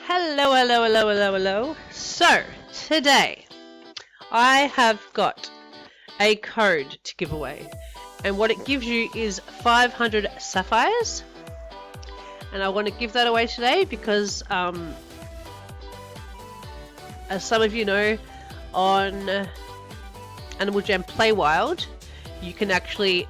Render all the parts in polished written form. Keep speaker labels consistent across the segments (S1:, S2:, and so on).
S1: Hello, hello, hello, hello, hello. So, today I have got a code to give away, and what it gives you is 500 sapphires, and I want to give that away today because, as some of you know, on Animal Jam Play Wild, you can actually,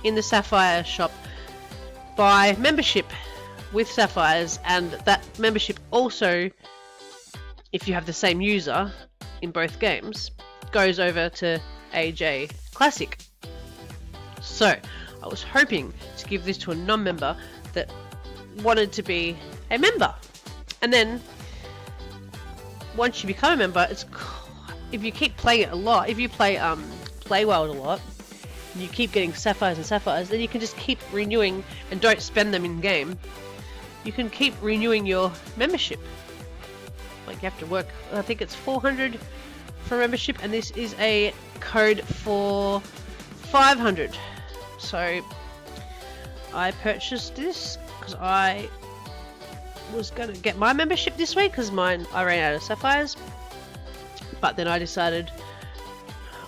S1: in the Sapphire shop, buy membership with sapphires, and that membership also, if you have the same user in both games, goes over to AJ Classic. So I was hoping to give this to a non-member that wanted to be a member, and then once you become a member, if you keep playing it a lot, if you play Play Wild a lot, and you keep getting sapphires and sapphires, then you can just keep renewing and don't spend them in game. You can keep renewing your membership. Like, you have to work, I think it's 400 for membership, and this is a code for 500. So I purchased this because I was going to get my membership this week because I ran out of sapphires, but then I decided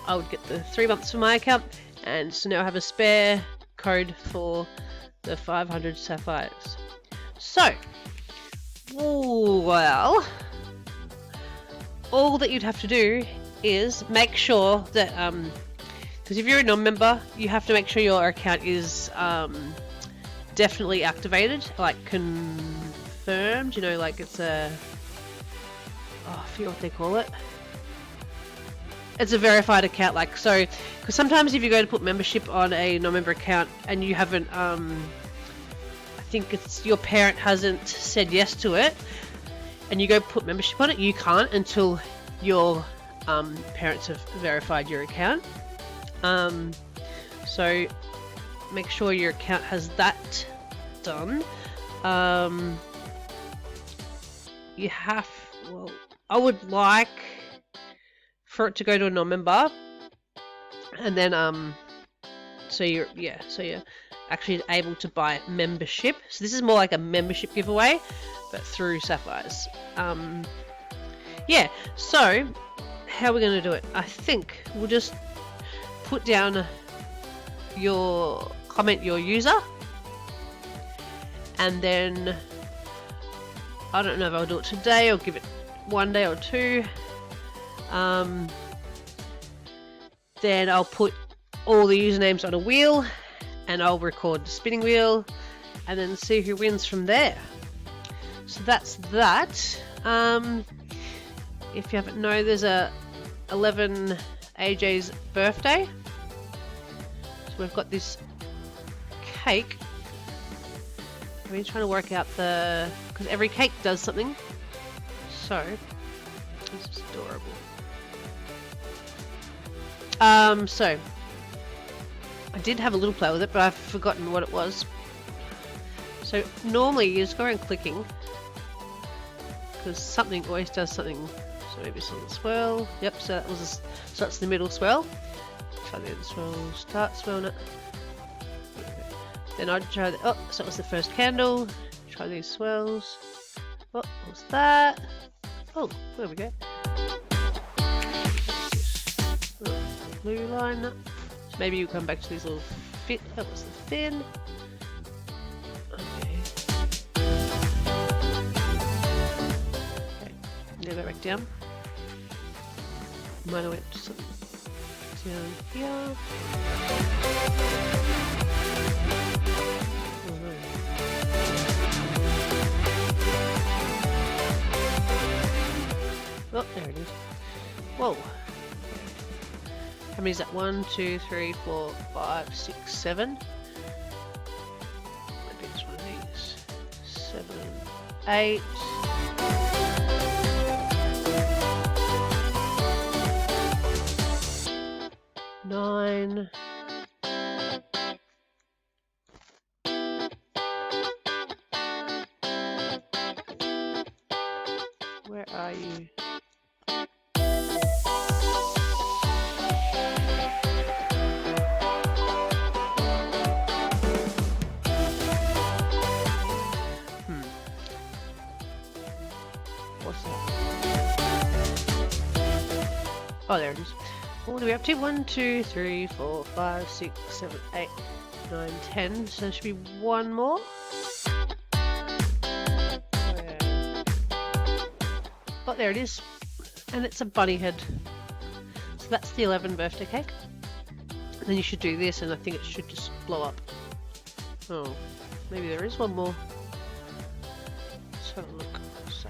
S1: I would get the 3 months for my account, and so now I have a spare code for the 500 sapphires. So, well, all that you'd have to do is make sure that, because if you're a non-member, you have to make sure your account is definitely activated, like confirmed, you know, like it's I forget what they call it. It's a verified account, like, so, because sometimes if you go to put membership on a non-member account and you haven't, I think it's your parent hasn't said yes to it, and you go put membership on it, you can't until your parents have verified your account. So make sure your account has that done. You have, well, I would like for it to go to a non-member, and then so you're actually able to buy membership. So this is more like a membership giveaway, but through sapphires. Yeah, so how are we going to do it? I think we'll just put down your user, and then I don't know if I'll do it today or give it one day or two. Then I'll put all the usernames on a wheel, and I'll record the spinning wheel, and then see who wins from there. So that's that. If you haven't known, there's a 11 AJ's birthday. So we've got this cake. We're trying to work out because every cake does something. So this is adorable. So I did have a little play with it, but I've forgotten what it was. So normally you just go around clicking, because something always does something. So maybe it's on the swirl. Yep, so that was so that's the middle swirl. Try the other swirl, start swirling it. Then I'd try so it was the first candle. Try these swirls. Oh, what's that? Oh, there we go. Blue line. So maybe you come back to these little fit. That was the fin. Okay. Now go back down. Mine went down here. Oh, there it is. Whoa. How many is that? 1, 2, 3, 4, 5, 6, 7. Maybe it's one of these. 7, 8. Nine. Where are you? What's that? Oh, there it is. What are we up to? 1, 2, 3, 4, 5, 6, 7, 8, 9, 10. So there should be one more. Oh, there it is. And it's a bunny head. So that's the 11th birthday cake. And then you should do this, and I think it should just blow up. Oh, maybe there is one more. Let's have a look. So,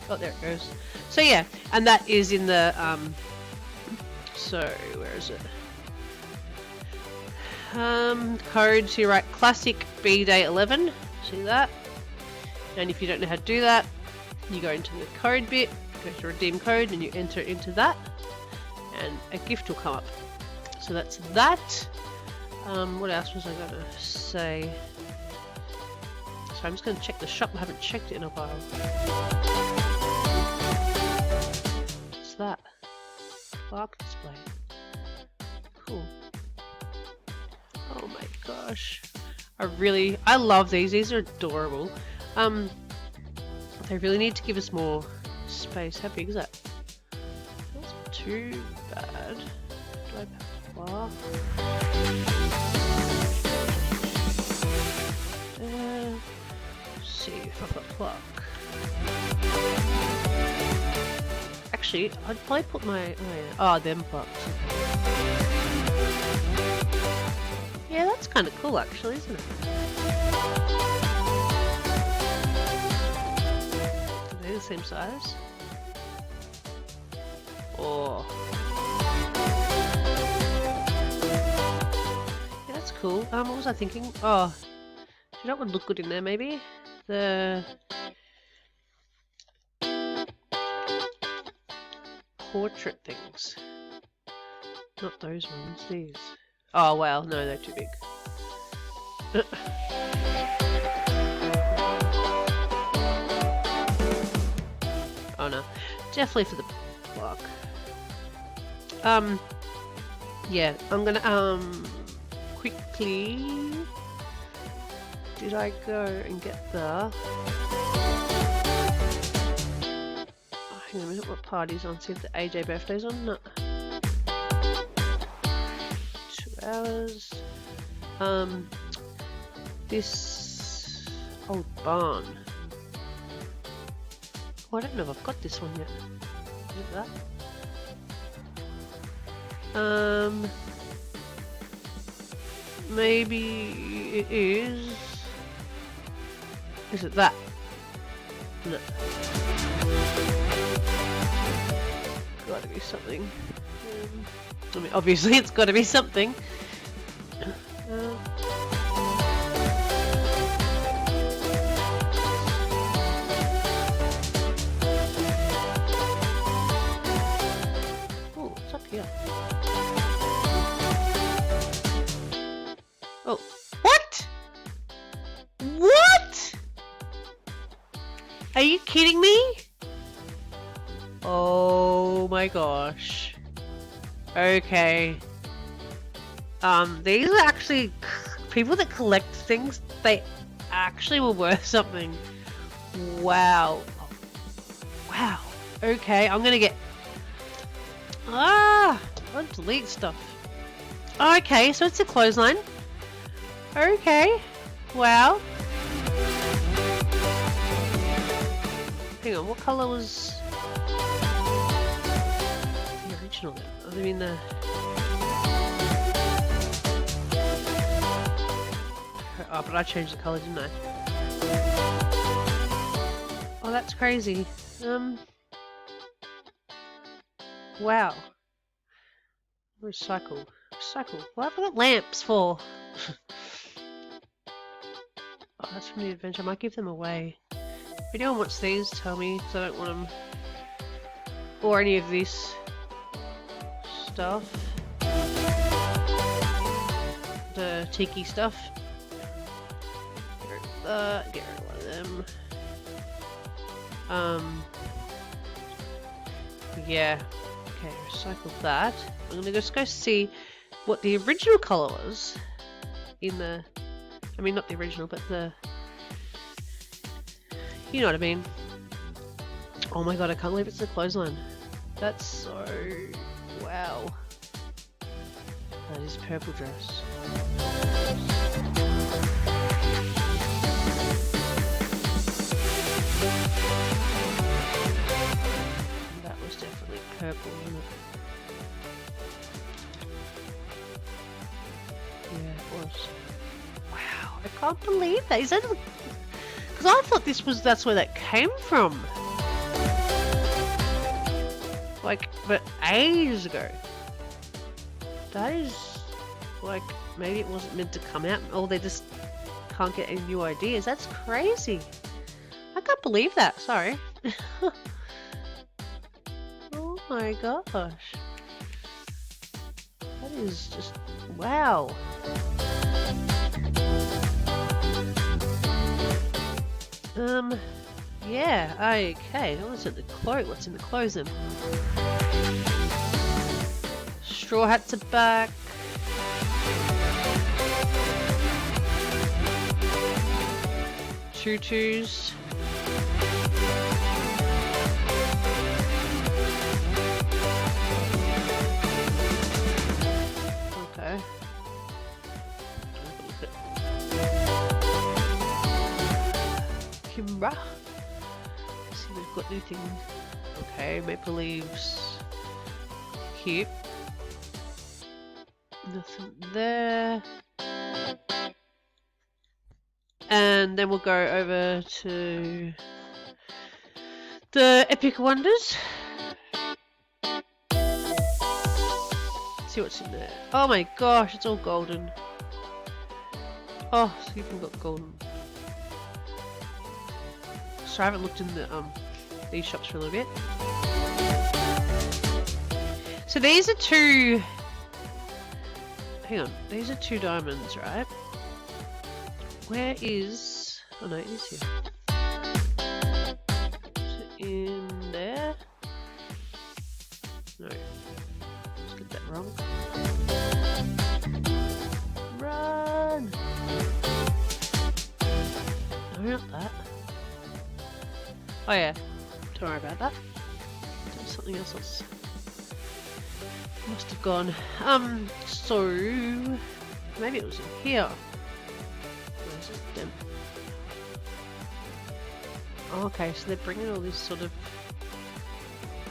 S1: oh, there it goes. So yeah, and that is in the so where is it? Code. So you write classic B day 11. See that? And if you don't know how to do that, you go into the code bit, go to redeem code, and you enter it into that, and a gift will come up. So that's that. What else was I gonna say? So I'm just gonna check the shop. I haven't checked it in a while. What's that? Bark display. Cool. Oh my gosh. I love these. These are adorable. They really need to give us more space. How big is that? That's not too bad. Do I bar? Let's see if I've got clock. Actually, I'd probably put my them clocks. Yeah, that's kind of cool actually, isn't it? Are they the same size? Oh. Yeah, that's cool. What was I thinking? Oh, that would look good in there maybe. The portrait things. Not those ones, these. Oh well, no, they're too big. Oh no, definitely for the block. Yeah, I'm gonna quickly. Did I go and get the? Oh, hang on a minute, what party's on? See if the AJ birthday's on. No. 2 hours. This old barn. Oh, I don't know if I've got this one yet. Is it that? Maybe it is. Is it that? No. Gotta be something. I mean, obviously it's gotta be something. Oh, what's up here? Oh, what? What? Are you kidding me? Oh my gosh. Okay. These are actually people that collect things. They actually were worth something. Wow. Wow. Okay, I'm gonna get. I'll delete stuff. Okay, so it's a clothesline. Okay. Wow. Hang on, what colour was the original then? I mean the... Oh, but I changed the colour, didn't I? Oh, that's crazy. Wow. Recycle. Recycle. What have I got lamps for? Oh, that's from the adventure. I might give them away. If anyone wants these, tell me, because I don't want them. Or any of this stuff. The tiki stuff. Get rid of that. Get rid of one of them. Yeah. Okay, recycle that. I'm gonna just go see what the original colour was in the... I mean, not the original, but the... You know what I mean. Oh my god, I can't believe it's a clothesline. That's so... wow. That is purple dress. That was definitely purple, wasn't it? Yeah, it was. Wow, I can't believe that. Is that... because I thought that's where that came from. Like, but ages ago. That is, like, maybe it wasn't meant to come out, or they just can't get any new ideas. That's crazy. I can't believe that, sorry. Oh my gosh. That is just, wow. Yeah, okay. What's in the clothes then? Straw hats are back. Tutus. Okay. Kimbra. See, we've got anything. Okay, maple leaves. Cute. Nothing there. And then we'll go over to the Epic Wonders. See what's in there. Oh my gosh, it's all golden. Oh, so people got golden. So I haven't looked in the these shops for a little bit. So these are two. Hang on, these are 2 diamonds, right? Where is... oh no, it is here. Is it in there? No. Let's get that wrong. Run! No, not that. Oh yeah, don't worry about that. There's something else. Must have gone. So maybe it was in here. Where's it then? Oh, okay, so they're bringing all this sort of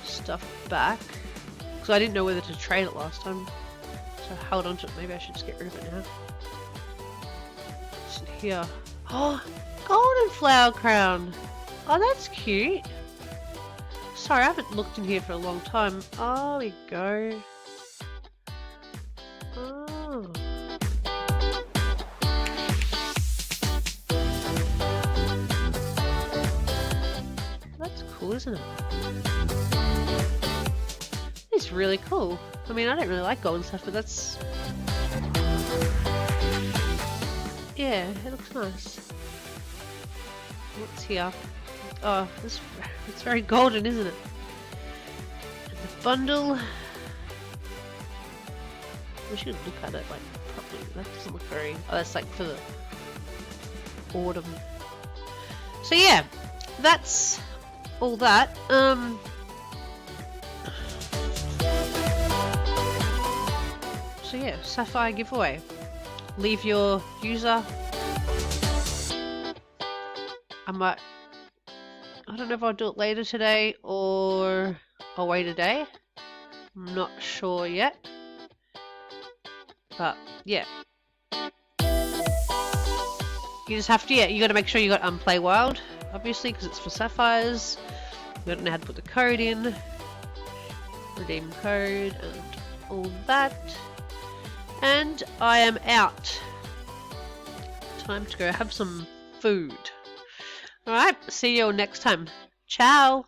S1: stuff back. Because I didn't know whether to trade it last time, so I held on to it. Maybe I should just get rid of it now. It's in here. Oh, golden flower crown. Oh, that's cute. Sorry, I haven't looked in here for a long time. Oh, we go. Oh. That's cool, isn't it? It's really cool. I mean, I don't really like gold and stuff, but that's... yeah, it looks nice. What's here? Oh, it's very golden, isn't it? And the bundle... we should look at it like properly. That doesn't look very... oh, that's like for the autumn. So yeah, that's all that. So yeah, Sapphire giveaway. Leave your user. I don't know if I'll do it later today or I'll wait a day. I'm not sure yet. But yeah. You just have to, yeah, you gotta make sure you got Play Wild, obviously, because it's for Sapphires. You gotta know how to put the code in. Redeem code and all that. And I am out. Time to go have some food. Alright, see you all next time. Ciao!